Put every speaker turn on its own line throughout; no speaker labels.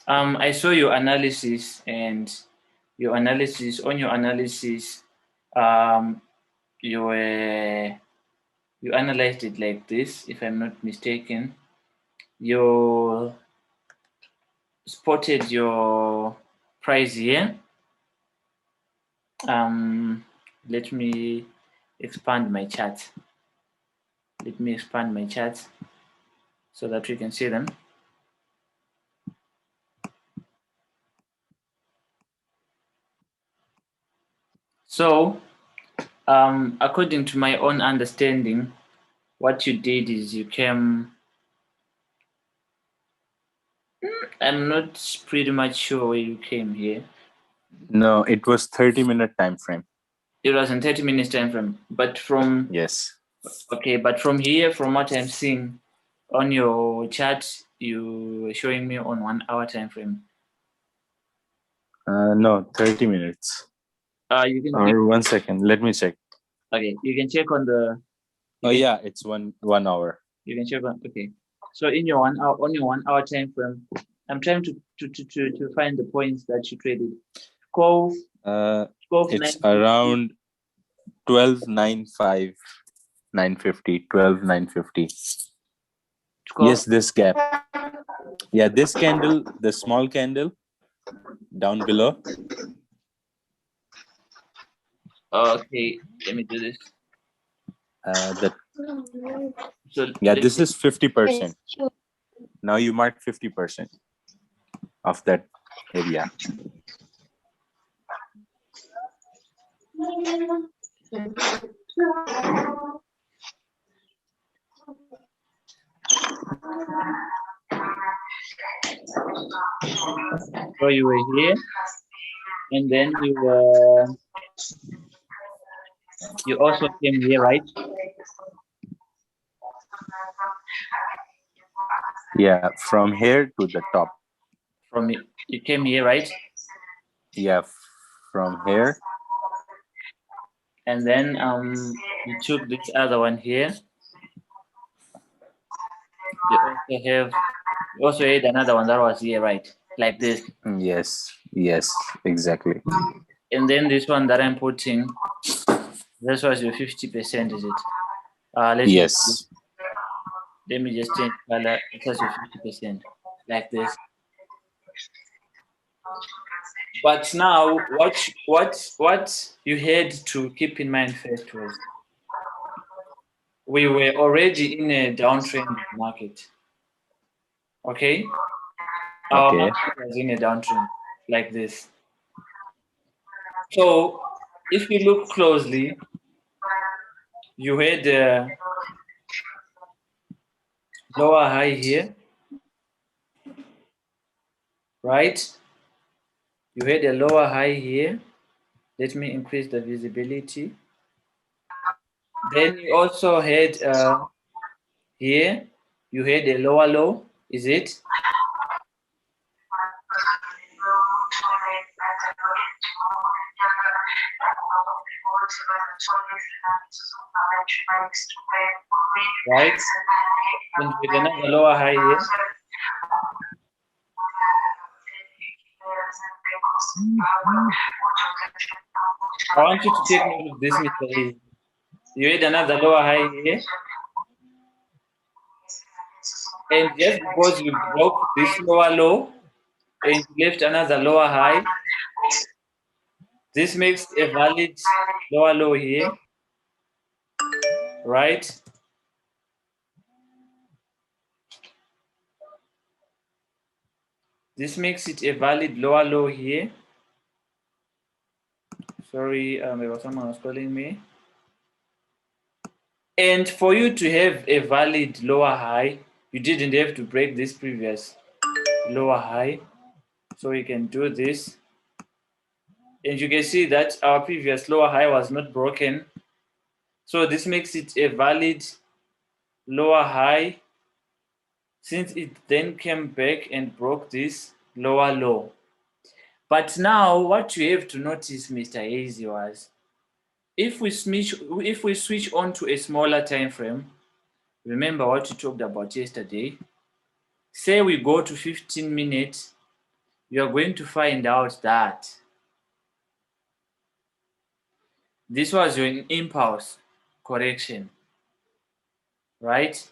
I saw your analysis, and your analysis, you you analyzed it like this, if I'm not mistaken. You spotted your price here. Let me expand my chart. Let me expand my charts so that we can see them. So, according to my own understanding, what you did is you came. I'm not pretty much sure where you came here.
No, it was 30-minute time frame.
It was in 30 minutes time frame, but from
Yes.
Okay, but from here, from what I'm seeing on your chart, you were showing me on 1 hour time frame.
No, 30 minutes.
You can
or 1 second. Let me check.
Okay, you can check on the.
Oh yeah, it's one hour.
You can check on. Okay, so in your 1 hour, on your 1 hour time frame, I'm trying to find the points that you traded.
It's around 12.95, 950, 12.950. Yes, this gap. Yeah, this candle, the small candle down below.
Okay, let me do this.
This is 50%. Now you mark 50% of that area.
So you were here, and then you also came here, right?
Yeah, from here to the top.
You came here, right?
Yeah, from here.
And then you took this other one here. You also had another one that was here, right? Like this.
Yes, exactly.
And then this one that I'm putting, this was your 50%, is it?
Yes.
Let me just change color. It was your 50%, like this. But now, what you had to keep in mind first was we were already in a downtrend market. Okay? Our market was in a downtrend like this. So if you look closely, you had a lower high here, right? You had a lower high here. Let me increase the visibility. Then you also had here, you had a lower low, is it? Right? And with another lower high here. I want you to take note of this, Mr. A. You had another lower high here. And just because you broke this lower low and left another lower high, this makes a valid lower low here, right? This makes it a valid lower low here. Sorry, someone was calling me. And for you to have a valid lower high, you didn't have to break this previous lower high. So you can do this. And you can see that our previous lower high was not broken. So this makes it a valid lower high, since it then came back and broke this lower low. But now what you have to notice, Mr. Hazy, was if we switch on to a smaller time frame, remember what you talked about yesterday. Say we go to 15 minutes you are going to find out that this was your impulse correction, right?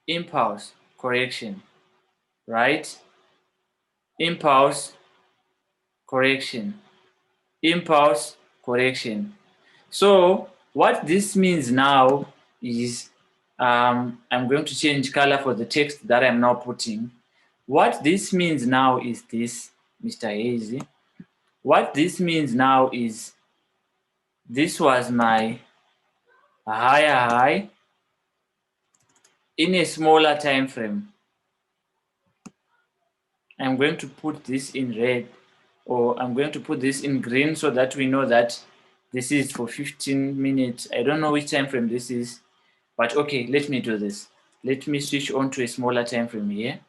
Impulse correction, right? Impulse correction, impulse correction. So what this means now is I'm going to change color for the text that I'm now putting. What this means now is this, Mr. Hazy. What this means now is this was my higher high in a smaller time frame. I'm going to put this in red, or I'm going to put this in green so that we know that this is for 15 minutes. I don't know which time frame this is, but okay, let me do this. Let me switch on to a smaller time frame here.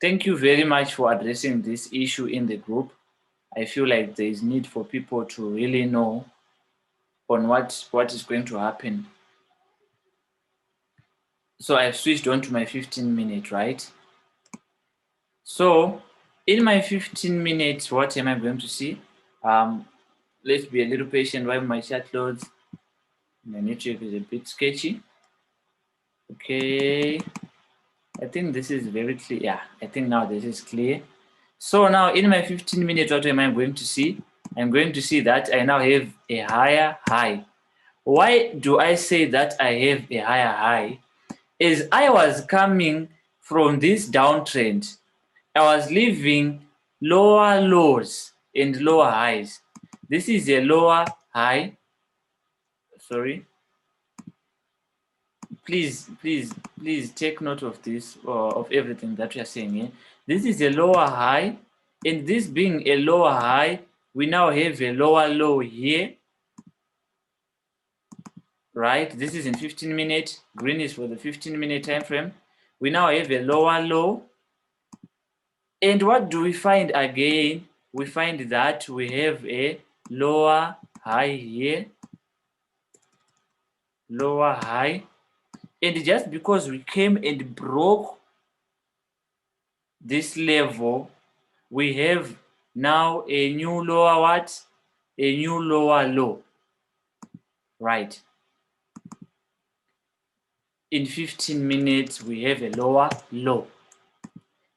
Thank you very much for addressing this issue in the group. I feel like there is need for people to really know on what is going to happen. So I've switched on to my 15 minute, right? So in my 15 minutes, what am I going to see? Let's be a little patient while my chat loads. My network is a bit sketchy. Okay, I think this is very clear. Yeah, I think now this is clear. So now in my 15 minutes, what am I going to see? I'm going to see that I now have a higher high. Why do I say that I have a higher high? As I was coming from this downtrend, I was leaving lower lows and lower highs. This is a lower high. Sorry. Please take note of this, of everything that we are saying here. This is a lower high, and this being a lower high, we now have a lower low here, right? This is in 15 minutes. Green is for the 15-minute time frame. We now have a lower low. And what do we find again? We find that we have a lower high here, lower high. And just because we came and broke this level, we have now a new lower what? A new lower low, right? In 15 minutes, we have a lower low.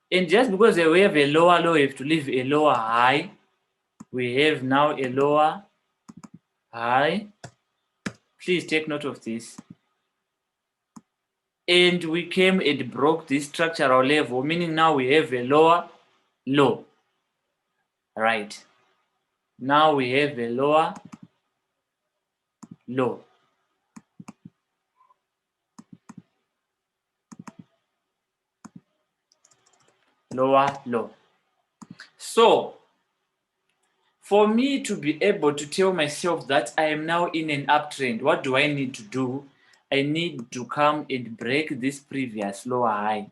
And just because we have a lower low, we have to leave a lower high. We have now a lower high. Please take note of this. And we came and broke this structural level, meaning now we have a lower low, right? Now we have a lower low. Lower low. So for me to be able to tell myself that I am now in an uptrend, what do I need to do? I need to come and break this previous lower high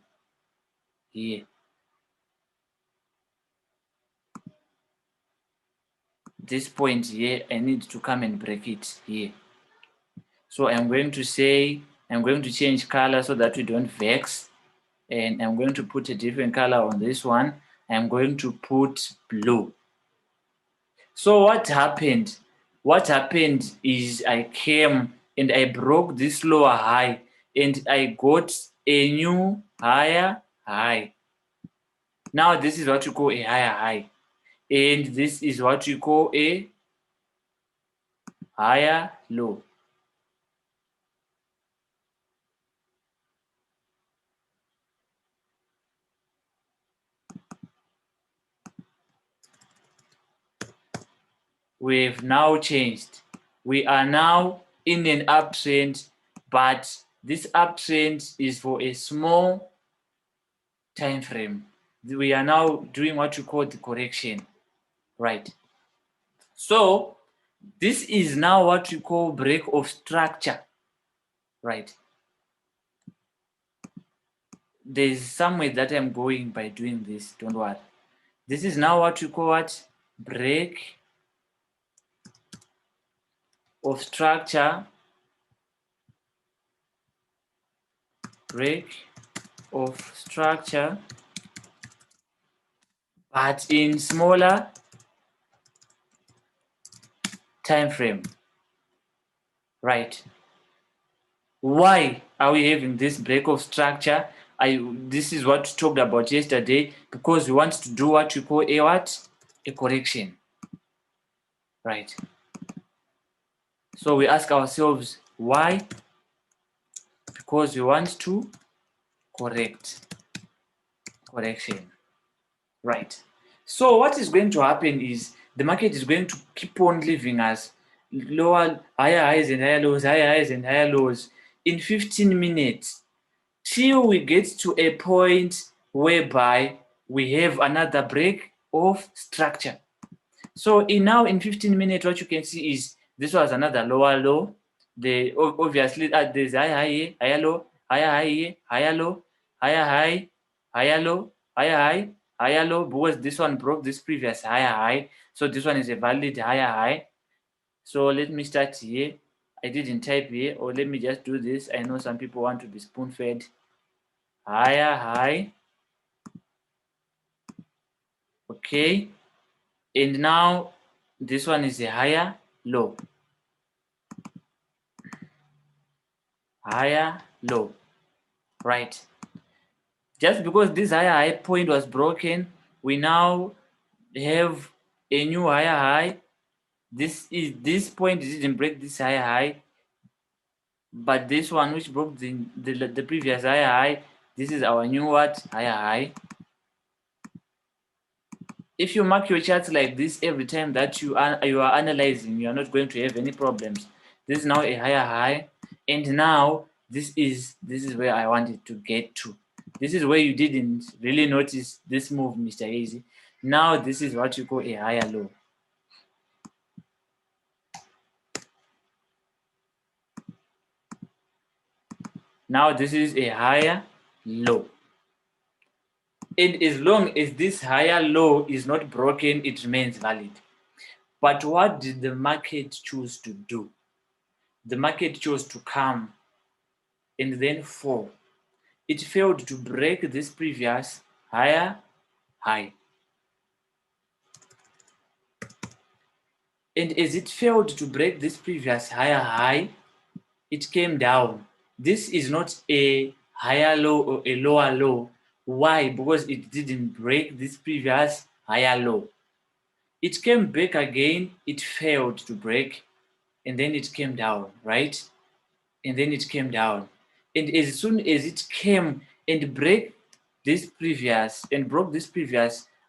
here. This point here, I need to come and break it here. So I'm going to say, I'm going to change color so that we don't vex. And I'm going to put a different color on this one. I'm going to put blue. So what happened? What happened is I came and I broke this lower high and I got a new higher high. Now this is what you call a higher high. And this is what you call a higher low. We've now changed. We are now in an uptrend, but this uptrend is for a small time frame. We are now doing what you call the correction, right? So this is now what we call break of structure, right? There's somewhere that I'm going by doing this, don't worry. This is now what we call what? Break of structure, break of structure. but in smaller time frame, right? Why are we having this break of structure? This is what we talked about yesterday, because we want to do what we call a correction, right? So we ask ourselves why? Because we want to correction, right? So what is going to happen is the market is going to keep on leaving us higher highs and higher lows, higher highs and higher lows in 15 minutes till we get to a point whereby we have another break of structure. So in 15 minutes, what you can see is this was another lower low. Obviously there's higher high, higher low, higher high, higher low, higher high, higher low, higher high, higher low, because this one broke this previous higher high. So this one is a valid higher high. So let me start here. I didn't type here, or let me just do this. I know some people want to be spoon fed. Higher high. Okay. And now this one is a higher low. Higher low, right? Just because this higher high point was broken, we now have a new higher high. This point didn't break this higher high, but this one which broke the previous higher high, this is our new what higher high. If you mark your charts like this every time that you are analyzing, you are not going to have any problems. This is now a higher high, and now this is where I wanted to get to. This is where you didn't really notice this move, Mr. Easy. Now this is what you call a higher low. Now this is a higher low. And as long as this higher low is not broken, it remains valid. But what did the market choose to do? The market chose to come and then fall. It failed to break this previous higher high. And as it failed to break this previous higher high, it came down. This is not a higher low or a lower low. Why? Because it didn't break this previous higher low. It came back again, it failed to break, and then it came down, right? And then it came down. And as soon as it came and broke this previous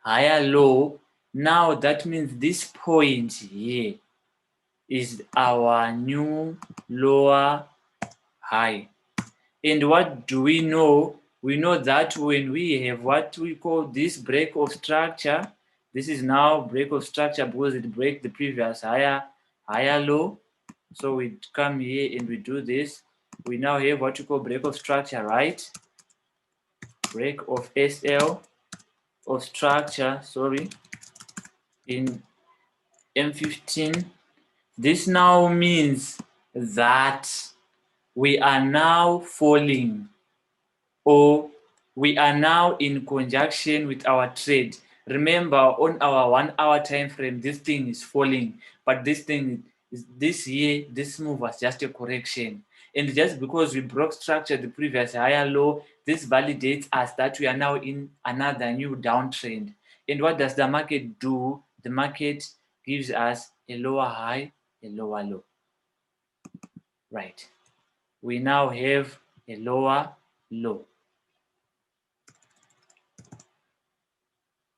higher low, now that means this point here is our new lower high. And what do we know? We know that when we have what we call this break of structure, this is now break of structure because it breaks the previous higher low. So we come here and we do this. We now have what you call break of structure, right? Break of SL of structure, sorry, in M15. This now means that we are now falling, or we are now in conjunction with our trade. Remember, on our 1 hour time frame, this thing is falling, but this move was just a correction. And just because we broke structure the previous higher low, this validates us that we are now in another new downtrend. And what does the market do? The market gives us a lower high, a lower low. Right. We now have a lower low.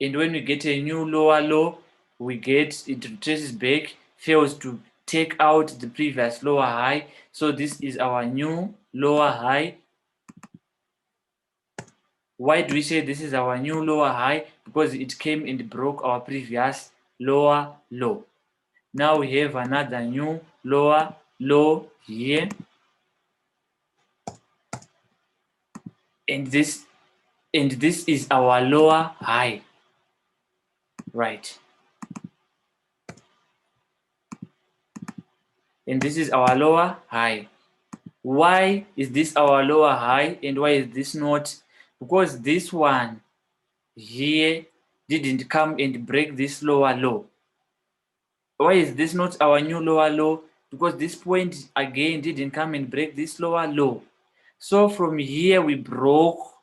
And when we get a new lower low, we get it retraces back, fails to take out the previous lower high. So this is our new lower high. Why do we say this is our new lower high? Because it came and broke our previous lower low. Now we have another new lower low here. And this is our lower high. Right. And this is our lower high. Why is this our lower high and why is this not? Because this one here didn't come and break this lower low. Why is this not our new lower low? Because this point again didn't come and break this lower low. So from here we broke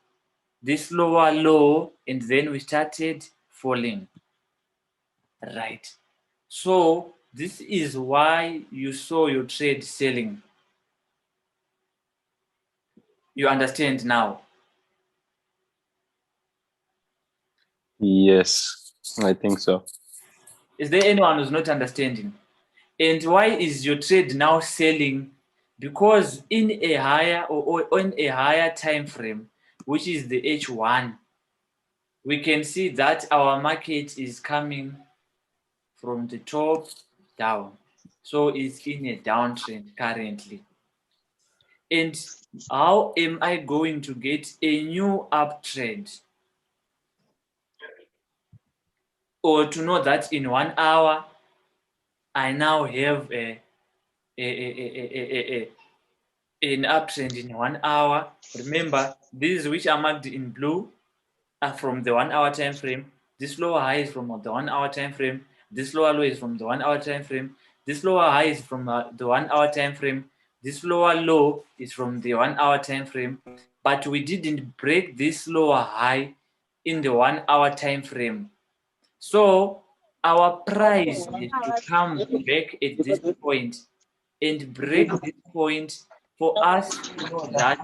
this lower low and then we started falling, right? So this is why you saw your trade selling. You understand now?
Yes, I think so.
Is there anyone who's not understanding? And why is your trade now selling? Because in a higher or in a higher time frame, which is the H1, we can see that our market is coming from the top down. So it's in a downtrend currently. And how am I going to get a new uptrend? Or to know that in 1 hour, I now have an uptrend in 1 hour. Remember, these which are marked in blue are from the 1 hour time frame. This lower high is from the 1 hour time frame. This lower low is from the 1 hour time frame. This lower high is from the 1 hour time frame. This lower low is from the 1 hour time frame. But we didn't break this lower high in the 1 hour time frame. So our price is to come back at this point and break this point for us to know that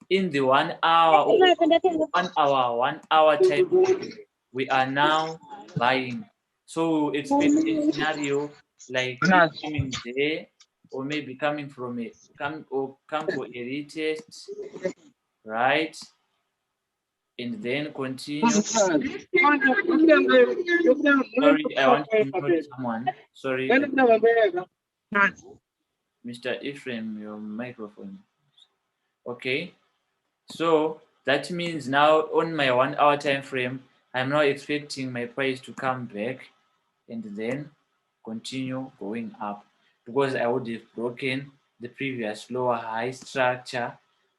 in the 1 hour or 1 hour time frame, we are now buying. So expect a scenario like it coming there, or maybe coming from a come for a retest, right? And then continue. Sorry, I want to mute someone. Sorry, Mr. Ephraim, your microphone. Okay. So that means now on my 1 hour time frame, I'm now expecting my price to come back and then continue going up because I would have broken the previous lower high structure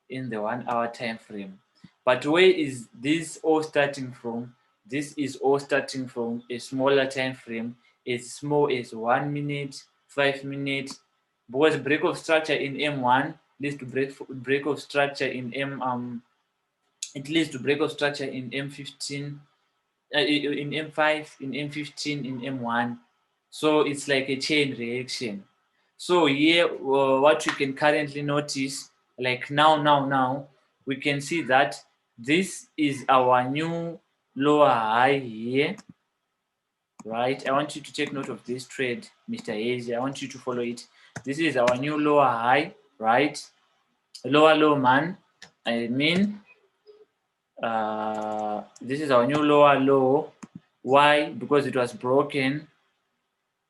in the 1 hour time frame. But where is this all starting from? This is all starting from a smaller time frame, as small as 1 minute, 5 minutes, because break of structure in M1 leads to break of structure in it leads to break of structure in M15, in M5, in M15, in M1. So it's like a chain reaction. So here, what we can currently notice, like now, we can see that this is our new lower high here, right? I want you to take note of this trade, Mr. Hazy. I want you to follow it. This is our new lower high, right? Lower low man, I mean, this is our new lower low. Why? Because it was broken,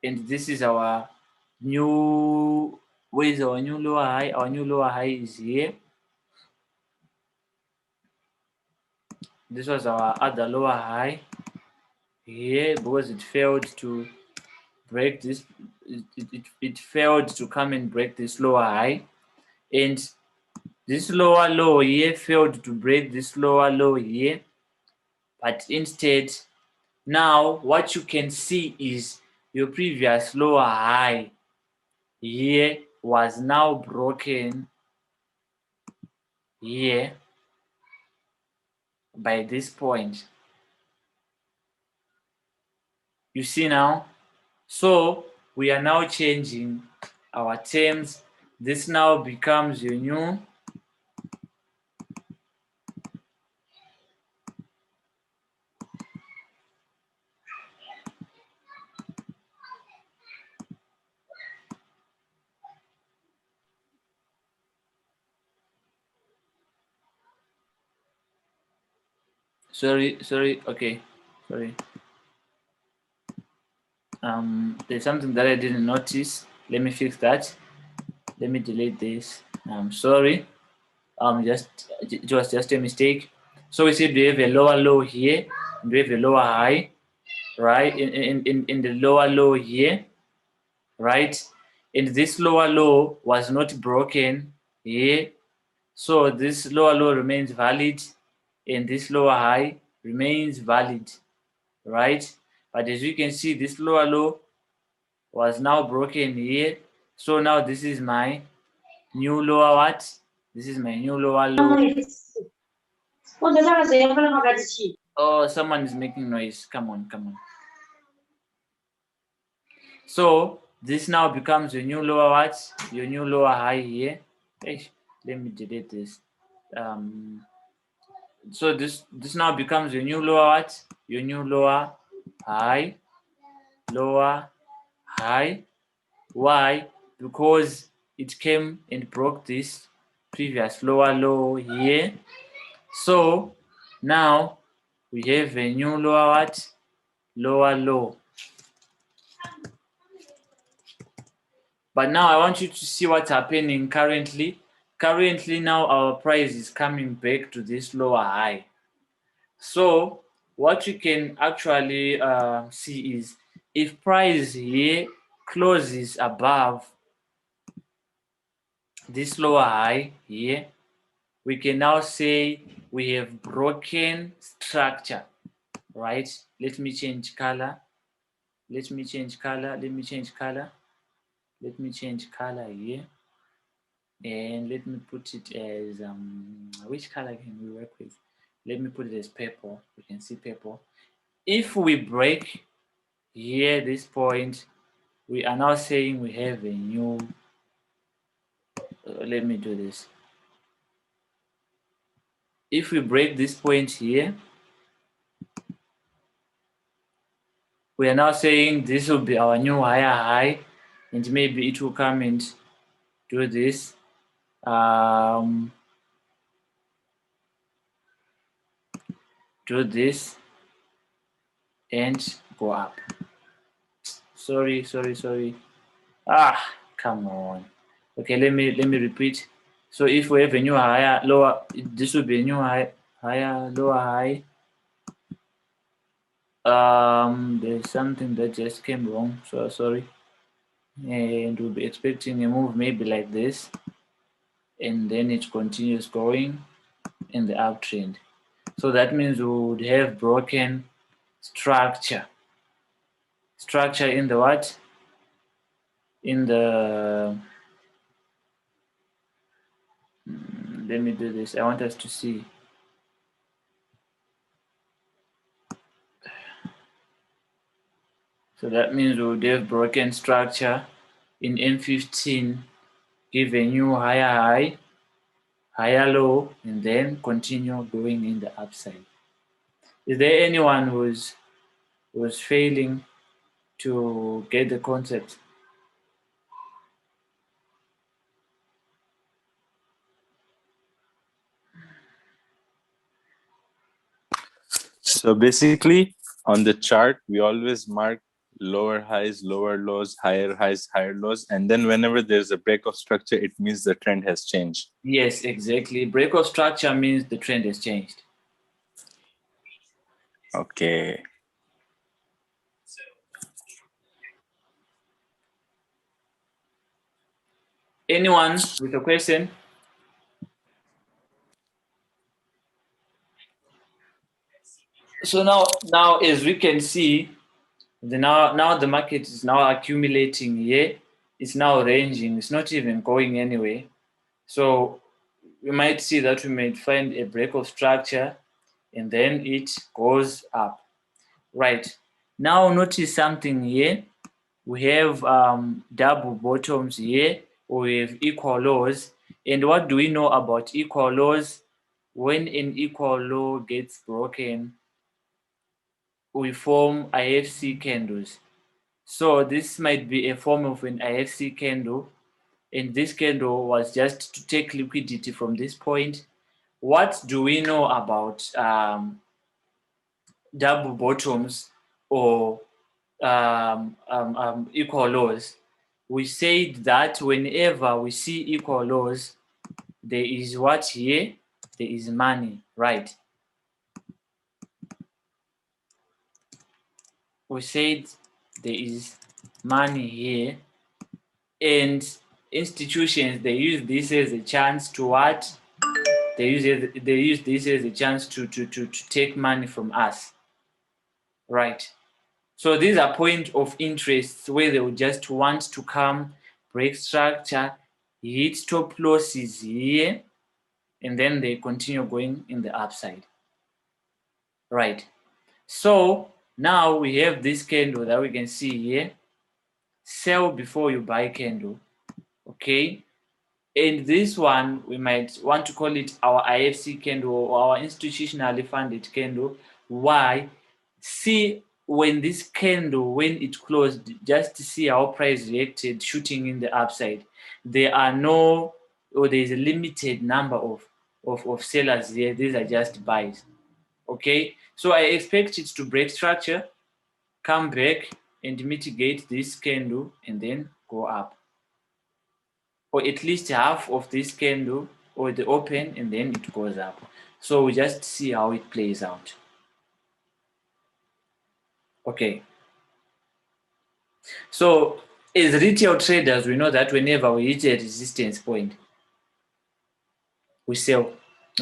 and this is our new, where is our new lower high? Our new lower high is here. This was our other lower high here, because it failed to break this, it failed to come and break this lower high, and this lower low here failed to break this lower low here, but instead now what you can see is your previous lower high here was now broken here by this point. You see now? So we are now changing our terms. This now becomes your new sorry, okay, sorry. There's something that I didn't notice. Let me fix that. Let me delete this. I'm sorry. It was just a mistake. So we said we have a lower low here, and we have a lower high, right? In the lower low here, right? And this lower low was not broken here. So this lower low remains valid, and this lower high remains valid. right? But as you can see, this lower low was now broken here. So now this is my new lower what? This is my new lower low. Oh, someone is making noise. Come on, come on. So this now becomes your new lower what? Your new lower high here. Hey, let me delete this. So this now becomes your new lower what? Your new lower high, lower high. Why? Because it came and broke this previous lower low here. So now we have a new lower what? Lower low. But now I want you to see what's happening currently. Currently now our price is coming back to this lower high. So what you can actually see is if price here closes above this lower high here, we can now say we have broken structure, right? Let me change color. Let me change color. Let me change color. Let me change color here. And let me put it as which color can we work with? Let me put it as purple. You can see purple. If we break here this point, we are now saying we have a new let me do this. If we break this point here, we are now saying this will be our new higher high, and maybe it will come and do this. Do this and go up. Sorry. Come on. Okay, let me repeat. So if we have a new higher, lower, this will be a new high, higher, lower high. There's something that just came wrong, so sorry. And we'll be expecting a move maybe like this, and then it continues going in the uptrend. So that means we would have broken structure. Structure in the what? In the let me do this. I want us to see. So that means we would have broken structure in M15, give a new higher high, higher low, and then continue going in the upside. Is there anyone who's failing to get the concept?
So basically, on the chart, we always mark lower highs, lower lows, higher highs, higher lows. And then whenever there's a break of structure, it means the trend has changed.
Yes, exactly. Break of structure means the trend has changed.
Okay.
Anyone with a question? So now as we can see, now the market is now accumulating here. It's now ranging. It's not even going anywhere. So we might see that we might find a break of structure and then it goes up. Right. Now notice something here. We have double bottoms here. We have equal lows. And what do we know about equal lows? When an equal low gets broken, we form IFC candles. So this might be a form of an IFC candle, and this candle was just to take liquidity from this point. What do we know about double bottoms or equal lows? We said that whenever we see equal lows, there is what here? There is money, right? We said there is money here, and institutions, they use this as a chance to what? They use this as a chance to take money from us, right? So these are point of interest where they will just want to come, break structure, hit stop losses here, and then they continue going in the upside, right? So now we have this candle that we can see here, sell before you buy candle, okay? And this one, we might want to call it our IFC candle or our institutionally funded candle. Why? See when this candle, when it closed, just to see how price reacted, shooting in the upside. There are no, or there is a limited number of sellers here. These are just buys. Okay, so I expect it to break structure, come back and mitigate this candle and then go up, or at least half of this candle or the open and then it goes up. So we just see how it plays out. Okay, so as retail traders, we know that whenever we hit a resistance point, we sell,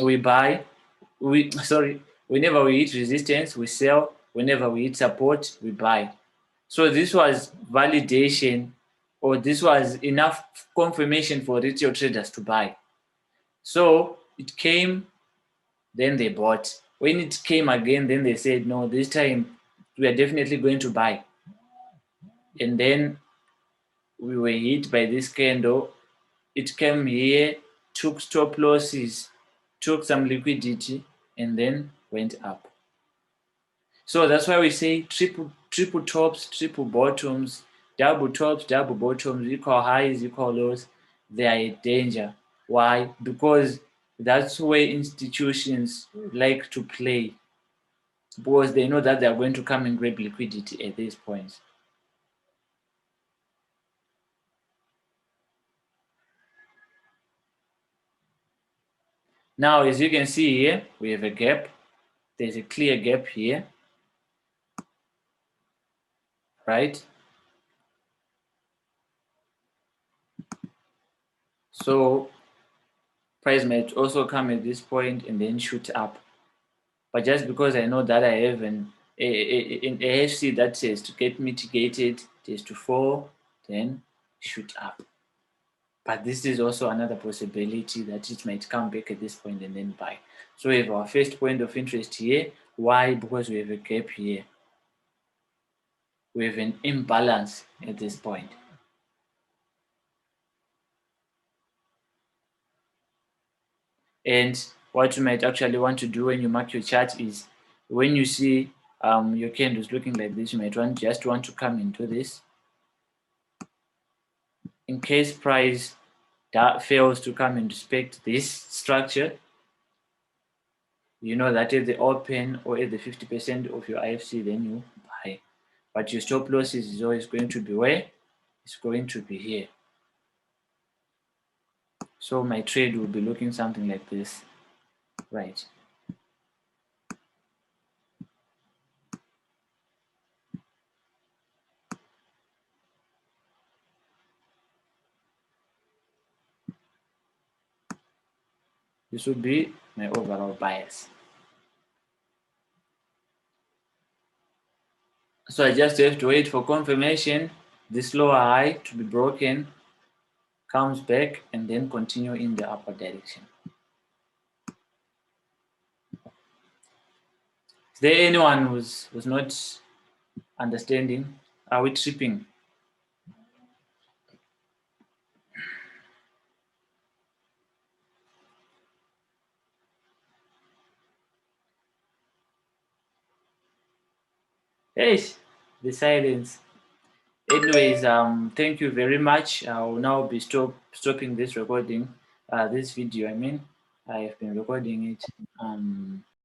we buy, whenever we hit resistance, we sell, whenever we hit support, we buy. So this was validation, or this was enough confirmation for retail traders to buy. So it came, then they bought. When it came again, then they said, no, this time we are definitely going to buy. And then we were hit by this candle. It came here, took stop losses, took some liquidity, and then went up. So that's why we say triple tops, triple bottoms, double tops, double bottoms, equal highs, equal lows. They are a danger. Why? Because that's where institutions like to play, because they know that they are going to come and grab liquidity at these points. Now, as you can see here, we have a gap. There's a clear gap here, right? So price might also come at this point and then shoot up. But just because I know that I have an AHC that says to get mitigated, it is to fall, then shoot up. But this is also another possibility that it might come back at this point and then buy. So we have our first point of interest here. Why? Because we have a gap here. We have an imbalance at this point. And what you might actually want to do when you mark your chart is when you see your candles looking like this, you might just want to come into this. In case price that fails to come and respect this structure, you know that at the open or at the 50% of your IFC, then you buy. But your stop losses is always going to be where? It's going to be here. So my trade will be looking something like this, right? This would be my overall bias. So I just have to wait for confirmation, this lower high to be broken, comes back, and then continue in the upward direction. Is there anyone who's not understanding? Are we tripping? Hey, the silence. Anyways, thank you very much. I will now be stopping this recording, this video. I mean, I have been recording it.